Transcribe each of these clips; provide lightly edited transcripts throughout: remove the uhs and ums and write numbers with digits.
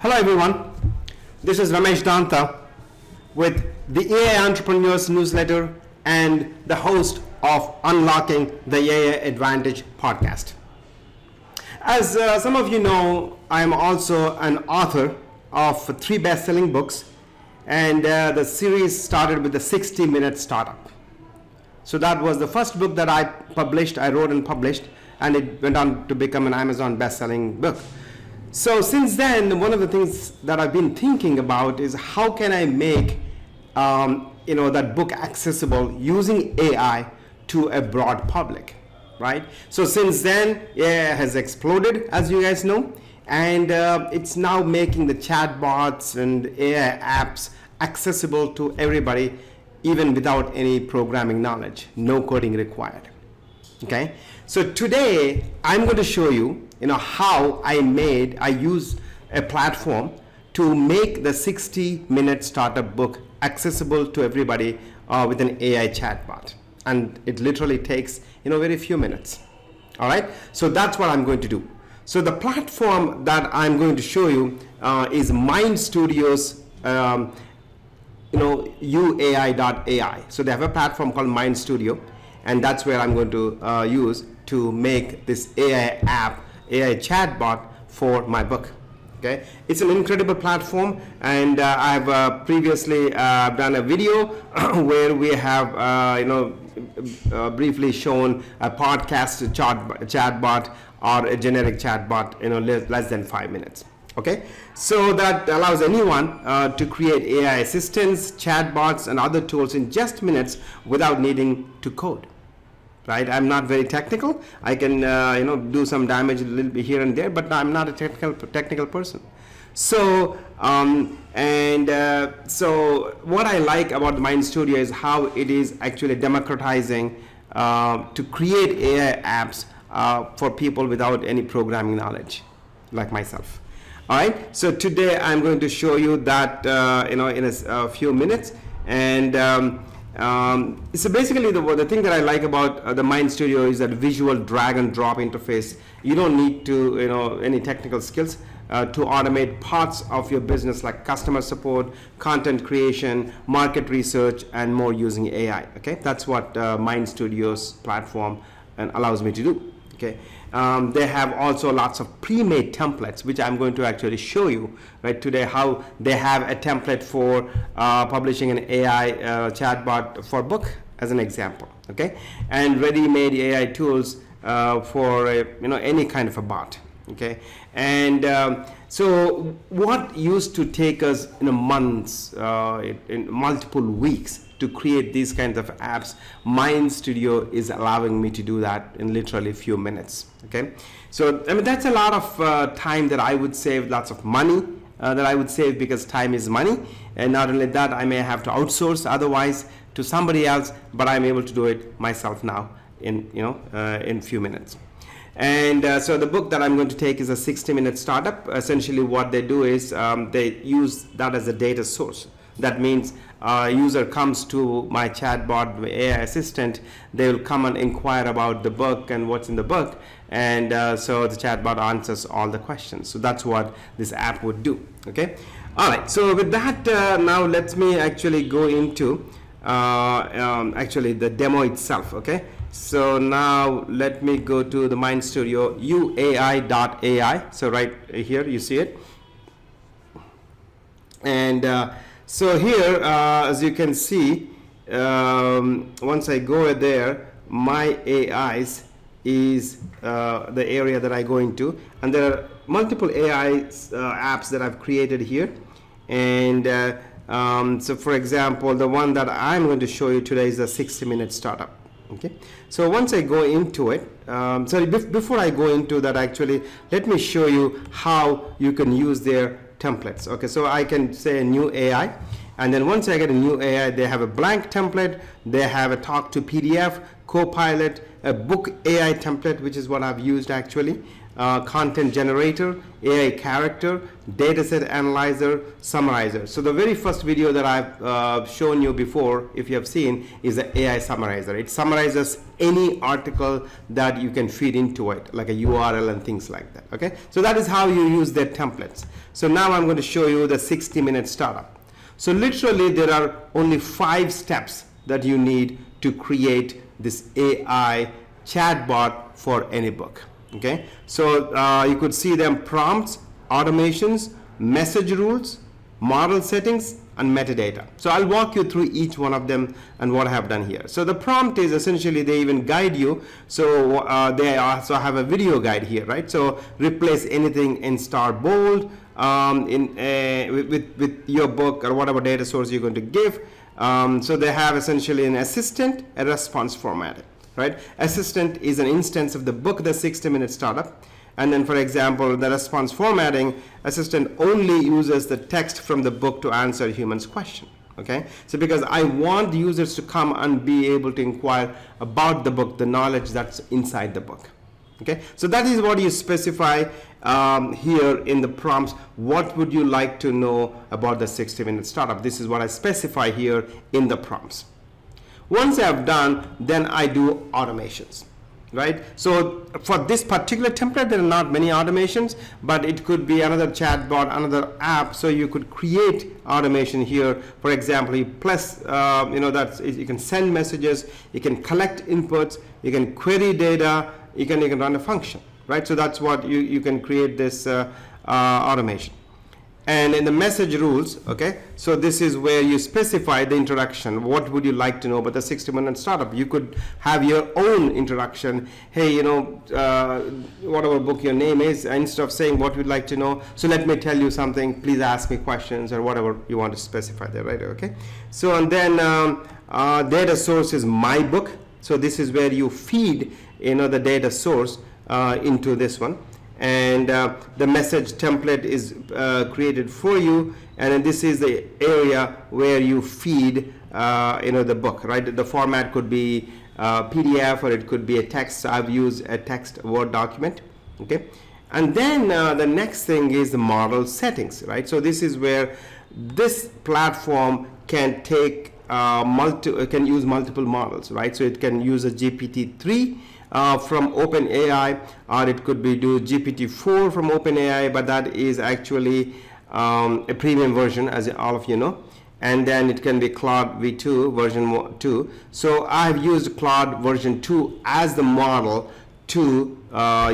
Hello everyone, this is Ramesh Danta with the AI Entrepreneurs Newsletter and the host of Unlocking the AI Advantage podcast. As some of you know, I am also an author of 3 best-selling books, and the series started with the 60-minute startup. So that was the first book that I wrote and published, and it went on to become an Amazon best-selling book. So since then, one of the things that I've been thinking about is how can I make that book accessible using AI to a broad public, right? So since then, AI has exploded, as you guys know, and it's now making the chatbots and AI apps accessible to everybody, even without any programming knowledge, no coding required. Okay, so today I'm going to show you, how I use a platform to make the 60-minute startup book accessible to everybody with an AI chatbot, and it literally takes very few minutes. All right, so that's what I'm going to do. So the platform that I'm going to show you is MindStudio's uai.ai. So they have a platform called MindStudio, and that's where I'm going to use to make this AI app, AI chatbot for my book. Okay, it's an incredible platform, and I've previously done a video where we have briefly shown a podcast chatbot or a generic chatbot less than 5 minutes. Okay, so that allows anyone to create AI assistants, chatbots, and other tools in just minutes without needing to code. Right? I'm not very technical. I can do some damage a little bit here and there, but I'm not a technical person. So so what I like about MindStudio is how it is actually democratizing to create AI apps for people without any programming knowledge, like myself. All right. So today I'm going to show you that in a few minutes, and so basically the thing that I like about the MindStudio is that visual drag and drop interface. You don't need to any technical skills to automate parts of your business like customer support, content creation, market research, and more using AI. Okay, that's what MindStudio's platform allows me to do. Okay, they have also lots of pre-made templates, which I'm going to actually show you right today, how they have a template for publishing an AI chatbot for book as an example. Okay, and ready-made AI tools for any kind of a bot. Okay, and so what used to take us months, in multiple weeks to create these kinds of apps, MindStudio is allowing me to do that in literally a few minutes. Okay, so that's a lot of time that I would save, lots of money that I would save, because time is money. And not only that, I may have to outsource otherwise to somebody else, but I'm able to do it myself now in in few minutes. And so the book that I'm going to take is a 60-minute startup. Essentially what they do is they use that as a data source. That means user comes to my chatbot, the AI assistant, they will come and inquire about the book and what's in the book, and so the chatbot answers all the questions. So that's what this app would do. Okay, all right, so with that, now let me actually go into actually the demo itself. Okay, so now let me go to the MindStudio uai.ai. So right here you see it, and so here, as you can see, once I go there, my AIs is the area that I go into, and there are multiple AI apps that I've created here. And so for example, the one that I'm going to show you today is a 60-minute startup. Okay, so once I go into it, before I go into that, actually, let me show you how you can use their templates. Okay, so I can say a new AI, and then once I get a new AI, they have a blank template, they have a talk to PDF, Copilot, a book AI template, which is what I've used actually, content generator, AI character, dataset analyzer, summarizer. So the very first video that I've shown you before, if you have seen, is the AI summarizer. It summarizes any article that you can feed into it, like a URL and things like that. Okay, so that is how you use their templates. So now I'm going to show you the 60-minute startup. So literally there are only 5 steps that you need to create this AI chatbot for any book. Okay, so you could see them: prompts, automations, message rules, model settings, and metadata. So I'll walk you through each one of them and what I have done here. So the prompt is essentially, they even guide you. So they also have a video guide here, right? So replace anything in star bold with your book or whatever data source you're going to give. So they have essentially an assistant, a response formatting. Right? Assistant is an instance of the book, the 60-minute startup. And then, for example, the response formatting, assistant only uses the text from the book to answer humans' question. Okay? So because I want users to come and be able to inquire about the book, the knowledge that's inside the book. Okay? So that is what you specify here in the prompts. What would you like to know about the 60-minute startup? This is what I specify here in the prompts. Once I have done, then I do automations, right? So for this particular template, there are not many automations, but it could be another chatbot, another app. So you could create automation here. For example, you plus, you can send messages, you can collect inputs, you can query data, you can run a function, right? So that's what you can create this automation. And in the message rules, okay, so this is where you specify the introduction. What would you like to know about the 60-minute startup? You could have your own introduction. Hey, whatever book your name is, instead of saying what you'd like to know, so let me tell you something, please ask me questions, or whatever you want to specify there, right? Okay. So, and then data source is my book. So this is where you feed, the data source into this one. And the message template is created for you, and then this is the area where you feed the book, right? The format could be PDF, or it could be a text. I've used a text Word document. Okay, and then the next thing is the model settings, right? So this is where this platform can take can use multiple models, right? So it can use a GPT-3 from OpenAI, or it could be do GPT-4 from OpenAI, but that is actually a premium version, as all of you know. And then it can be Claude V2 version 2. So I've used Claude version 2 as the model to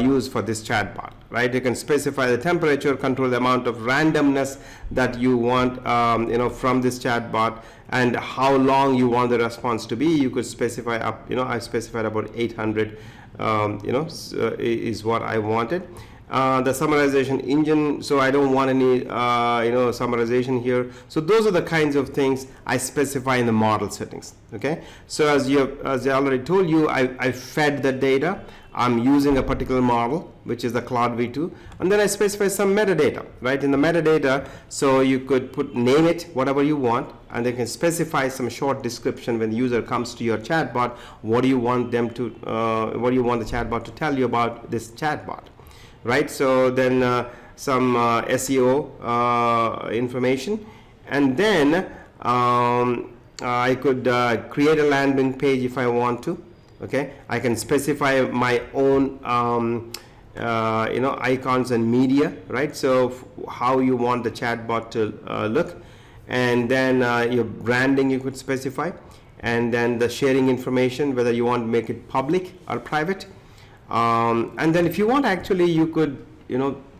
use for this chatbot, right? You can specify the temperature, control the amount of randomness that you want, from this chatbot, and how long you want the response to be. You could specify up, I specified about 800, is what I wanted. The summarization engine, so I don't want any, summarization here. So those are the kinds of things I specify in the model settings. Okay. So as I already told you, I fed the data. I'm using a particular model, which is the Claude V2, and then I specify some metadata, right? In the metadata, so you could name it whatever you want, and they can specify some short description when the user comes to your chatbot. What do you want them to? What do you want the chatbot to tell you about this chatbot, right? So then some SEO information, and then I could create a landing page if I want to. Okay, I can specify my own icons and media, right? So how you want the chatbot to look, and then your branding you could specify, and then the sharing information, whether you want to make it public or private, and then if you want, actually you could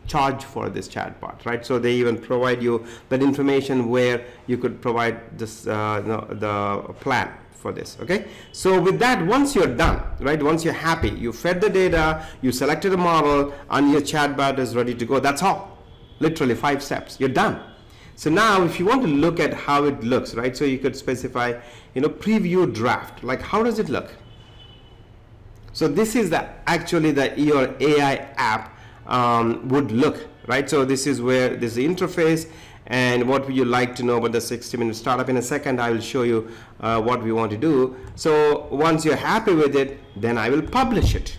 charge for this chatbot, right? So they even provide you that information where you could provide this the plan for this. Okay, so with that, once you're done, right, once you're happy, you fed the data, you selected a model, and your chatbot is ready to go. That's all. Literally 5 steps, you're done. So now if you want to look at how it looks, right, so you could specify preview draft, like how does it look. So this is actually your AI app would look, right? So this is where this is the interface. And what would you like to know about the 60-minute startup? In a second, I will show you what we want to do. So once you're happy with it, then I will publish it.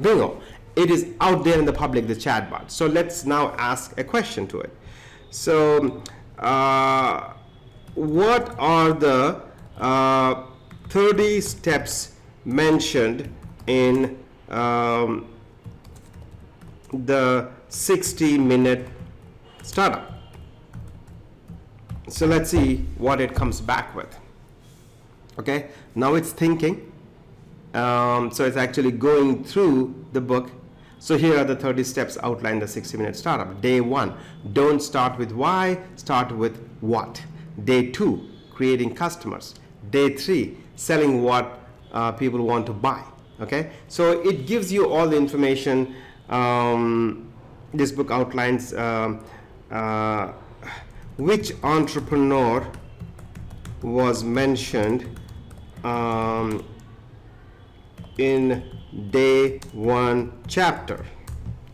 Bingo. it is out there in the public, the chatbot. So let's now ask a question to it. So what are the 30 steps mentioned in the 60-minute startup? So let's see what it comes back with. Okay, now it's thinking. So it's actually going through the book. So here are the 30 steps outlined in the 60-minute startup. Day 1, don't start with why, start with what. Day 2, creating customers. Day 3, selling what people want to buy. Okay, so it gives you all the information. This book outlines which entrepreneur was mentioned in day 1 chapter.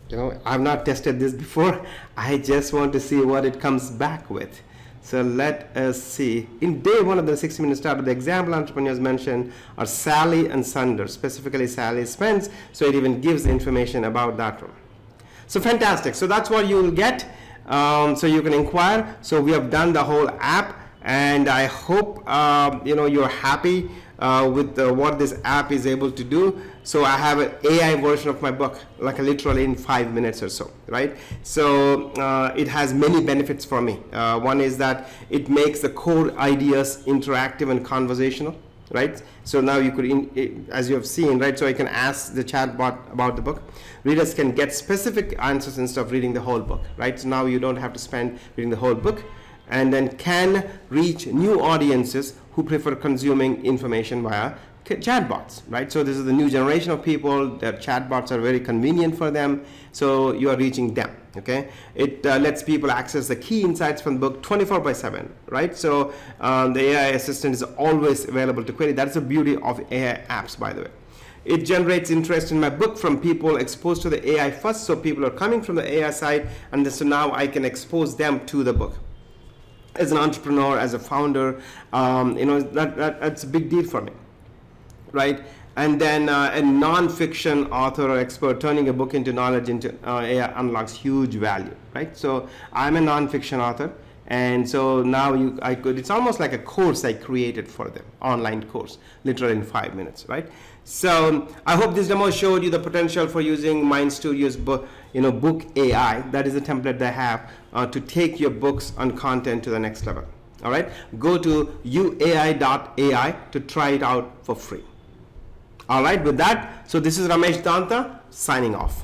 You know, I've not tested this before. I just want to see what it comes back with. So let us see. In day 1 of the 60-minute startup, the example entrepreneurs mentioned are Sally and Sundar, specifically Sally Spence. So it even gives information about that one. So fantastic. So that's what you will get. So you can inquire. So we have done the whole app, and I hope you're happy with what this app is able to do. So I have an AI version of my book, like literally in 5 minutes or so, right? So it has many benefits for me. One is that it makes the core ideas interactive and conversational, right? So now you could, as you have seen, right? So I can ask the chatbot about the book. Readers can get specific answers instead of reading the whole book, right? So now you don't have to spend reading the whole book, and then can reach new audiences who prefer consuming information via chatbots, right? So this is the new generation of people that chatbots are very convenient for them. So you are reaching them, okay? It lets people access the key insights from the book 24/7, right? So the AI assistant is always available to query. That's the beauty of AI apps, by the way. It generates interest in my book from people exposed to the AI first. So people are coming from the AI side, and so now I can expose them to the book. As an entrepreneur, as a founder, that's a big deal for me, right? And then a non-fiction author or expert turning a book into knowledge into AI unlocks huge value, right? So I'm a non-fiction author, and so now it's almost like a course I created for them, online course, literally in 5 minutes, right? So I hope this demo showed you the potential for using MindStudio's book AI. That is the template they have to take your books and content to the next level. All right, go to uai.ai to try it out for free. All right, with that, so this is Ramesh Danta signing off.